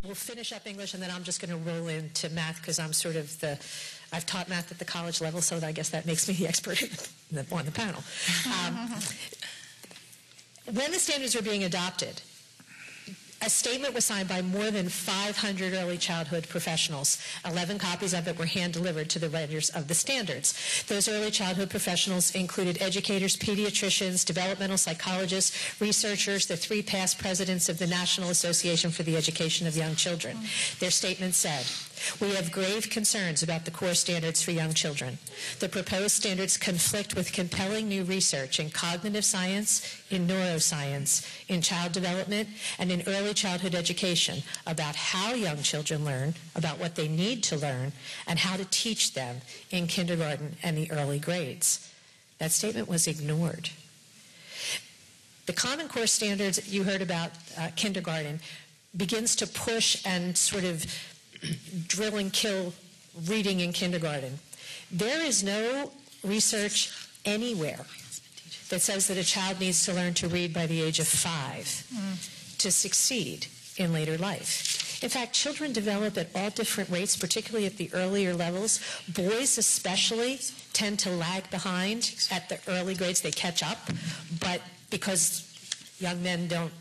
We'll finish up English, and then I'm just going to roll into math because I'm sort of I've taught math at the college level, so I guess that makes me the expert on the panel. When the standards were being adopted, a statement was signed by more than 500 early childhood professionals. 11 copies of it were hand-delivered to the writers of the standards. Those early childhood professionals included educators, pediatricians, developmental psychologists, researchers, the 3 past presidents of the National Association for the Education of Young Children. Their statement said, "We have grave concerns about the core standards for young children. The proposed standards conflict with compelling new research in cognitive science, in neuroscience, in child development, and in early childhood education about how young children learn, about what they need to learn, and how to teach them in kindergarten and the early grades." That statement was ignored. The Common Core standards you heard about, kindergarten, begins to push and sort of drill and kill reading in kindergarten. There is no research anywhere that says that a child needs to learn to read by the age of 5 to succeed in later life. In fact, children develop at all different rates, particularly at the earlier levels. Boys especially tend to lag behind at the early grades. They catch up, but because young men don't,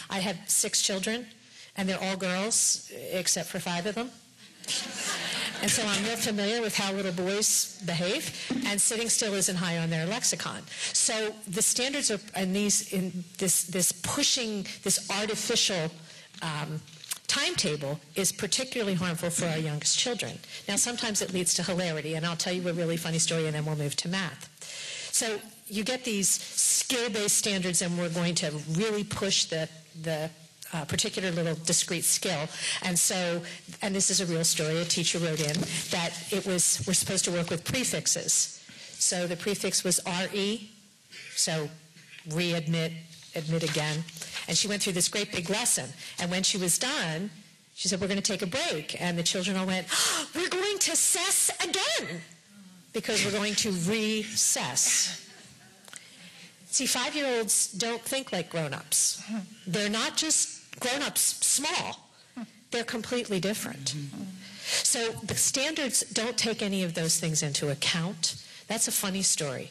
I have 6 children, and they're all girls, except for 5 of them. And so I'm real familiar with how little boys behave, and sitting still isn't high on their lexicon. So the standards are in this pushing, this artificial timetable is particularly harmful for our youngest children. Now, sometimes it leads to hilarity, and I'll tell you a really funny story, and then we'll move to math. So you get these skill-based standards, and we're going to really push the particular little discrete skill. And so, and this is a real story, a teacher wrote in that we're supposed to work with prefixes. So the prefix was RE, so readmit, admit again. And she went through this great big lesson. And when she was done, she said, "We're going to take a break." And the children all went, "Oh, we're going to cess again," because we're going to recess. See, 5-year-olds don't think like grown-ups. They're not just grown-ups small. They're completely different. So the standards don't take any of those things into account. That's a funny story.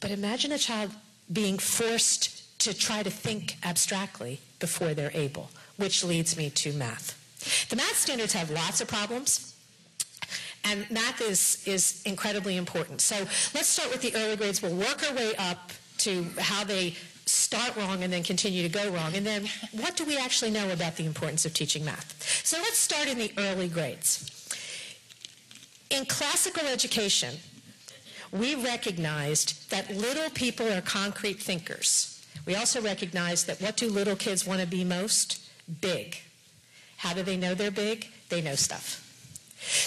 But imagine a child being forced to try to think abstractly before they're able, which leads me to math. The math standards have lots of problems, and math is incredibly important. So let's start with the early grades. We'll work our way up to how they start wrong and then continue to go wrong. And then what do we actually know about the importance of teaching math? So let's start in the early grades. In classical education, we recognized that little people are concrete thinkers. We also recognized that what do little kids want to be most? Big. How do they know they're big? They know stuff.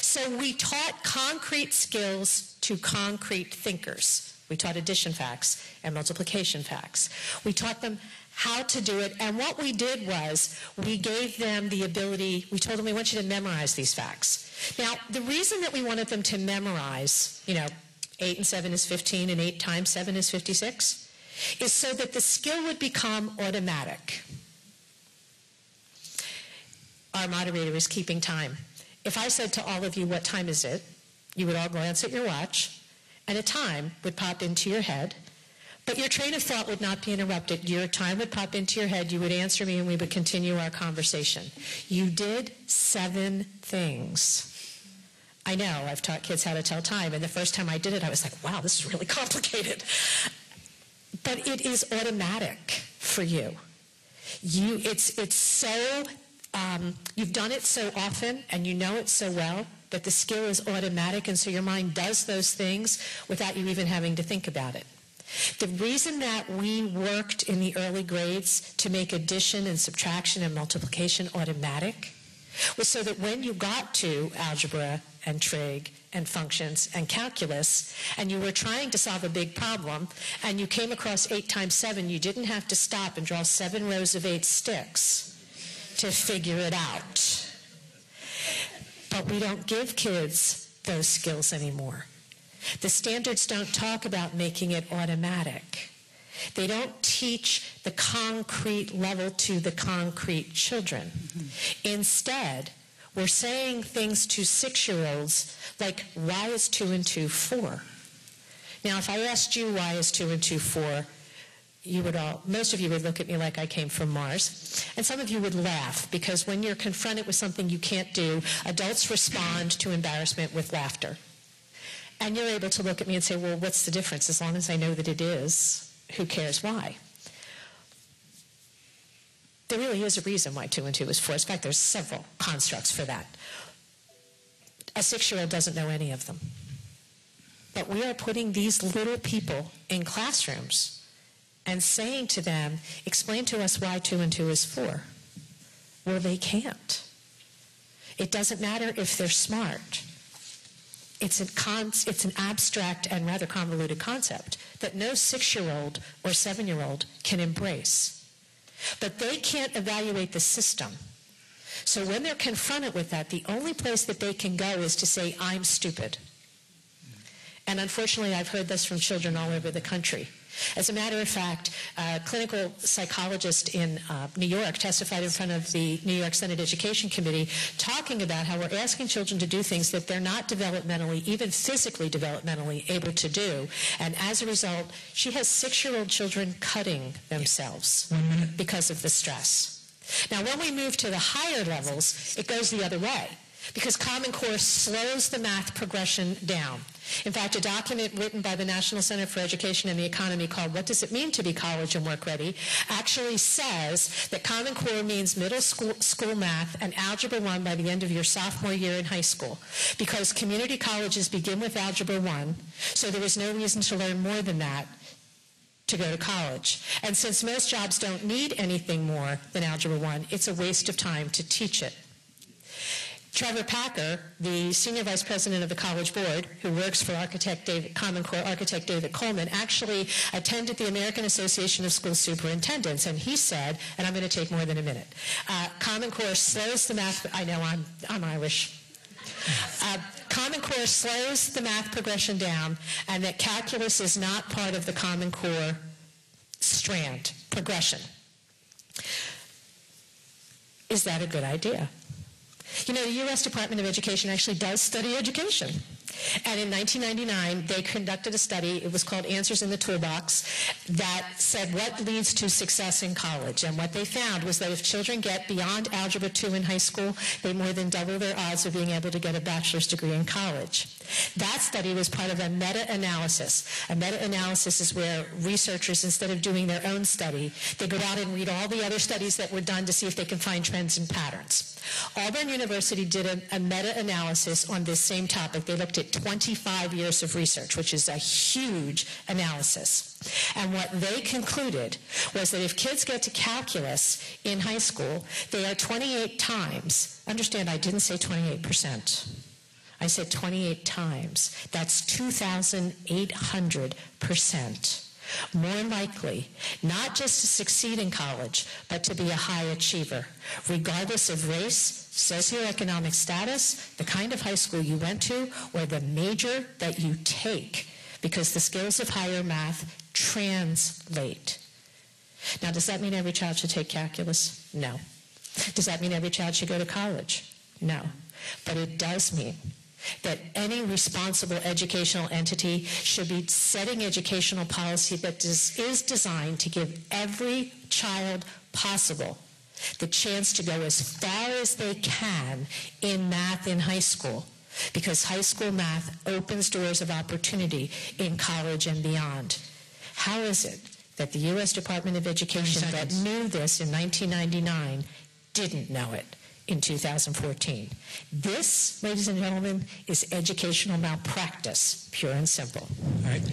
So we taught concrete skills to concrete thinkers. We taught addition facts and multiplication facts. We taught them how to do it, and what we did was we gave them the ability, we told them, we want you to memorize these facts. Now, the reason that we wanted them to memorize, 8 and 7 is 15 and 8 times 7 is 56, is so that the skill would become automatic. Our moderator is keeping time. If I said to all of you, "What time is it?" you would all glance at your watch, and a time would pop into your head, but your train of thought would not be interrupted. Your time would pop into your head, you would answer me, and we would continue our conversation. You did 7 things. I know, I've taught kids how to tell time, and the first time I did it, I was like, wow, this is really complicated. But it is automatic for you. It's so, you've done it so often, and you know it so well, that the skill is automatic, and so your mind does those things without you even having to think about it. The reason that we worked in the early grades to make addition and subtraction and multiplication automatic was so that when you got to algebra and trig and functions and calculus, and you were trying to solve a big problem, and you came across 8 times 7, you didn't have to stop and draw 7 rows of 8 sticks to figure it out. But we don't give kids those skills anymore. The standards don't talk about making it automatic. They don't teach the concrete level to the concrete children. Instead, we're saying things to 6-year-olds like, why is 2 and 2 4? Now, if I asked you why is 2 and 2 4, most of you would look at me like I came from Mars, and some of you would laugh, because when you're confronted with something you can't do, adults respond to embarrassment with laughter. And you're able to look at me and say, well, what's the difference? As long as I know that it is, who cares why? There really is a reason why 2 and 2 is 4. In fact, there's several constructs for that. A 6-year-old doesn't know any of them. But we are putting these little people in classrooms and saying to them, explain to us why 2 and 2 is 4. Well, they can't. It doesn't matter if they're smart. It's an abstract and rather convoluted concept that no 6-year-old or 7-year-old can embrace. But they can't evaluate the system. So when they're confronted with that, the only place that they can go is to say, I'm stupid. And unfortunately, I've heard this from children all over the country. As a matter of fact, a clinical psychologist in New York testified in front of the New York Senate Education Committee talking about how we're asking children to do things that they're not developmentally, even physically developmentally, able to do. And as a result, she has 6-year-old children cutting themselves because of the stress. Now, when we move to the higher levels, it goes the other way, because Common Core slows the math progression down. In fact, a document written by the National Center for Education and the Economy called What Does It Mean to Be College and Work Ready actually says that Common Core means middle school math and Algebra 1 by the end of your sophomore year in high school, because community colleges begin with Algebra 1, so there is no reason to learn more than that to go to college. And since most jobs don't need anything more than Algebra 1, it's a waste of time to teach it. Trevor Packer, the senior vice president of the College Board, who works for Common Core architect David Coleman, actually attended the American Association of School Superintendents, and he said, and I'm going to take more than a minute, Common Core slows the math, I know I'm Irish, Common Core slows the math progression down, and that calculus is not part of the Common Core strand progression. Is that a good idea? You know, the U.S. Department of Education actually does study education. And in 1999, they conducted a study, it was called Answers in the Toolbox, that said what leads to success in college. And what they found was that if children get beyond Algebra 2 in high school, they more than double their odds of being able to get a bachelor's degree in college. That study was part of a meta-analysis. A meta-analysis is where researchers, instead of doing their own study, they go out and read all the other studies that were done to see if they can find trends and patterns. Auburn University did a meta-analysis on this same topic. They looked at 25 years of research, which is a huge analysis. And what they concluded was that if kids get to calculus in high school, they are 28 times, understand I didn't say 28%, I said 28 times, that's 2,800% more likely not just to succeed in college, but to be a high achiever, regardless of race, socioeconomic status, the kind of high school you went to, or the major that you take, because the skills of higher math translate. Now, does that mean every child should take calculus? No. Does that mean every child should go to college? No. But it does mean that any responsible educational entity should be setting educational policy that is designed to give every child possible the chance to go as far as they can in math in high school, because high school math opens doors of opportunity in college and beyond. How is it that the U.S. Department of Education that knew this in 1999 didn't know it in 2014? This, ladies and gentlemen, is educational malpractice, pure and simple. All right.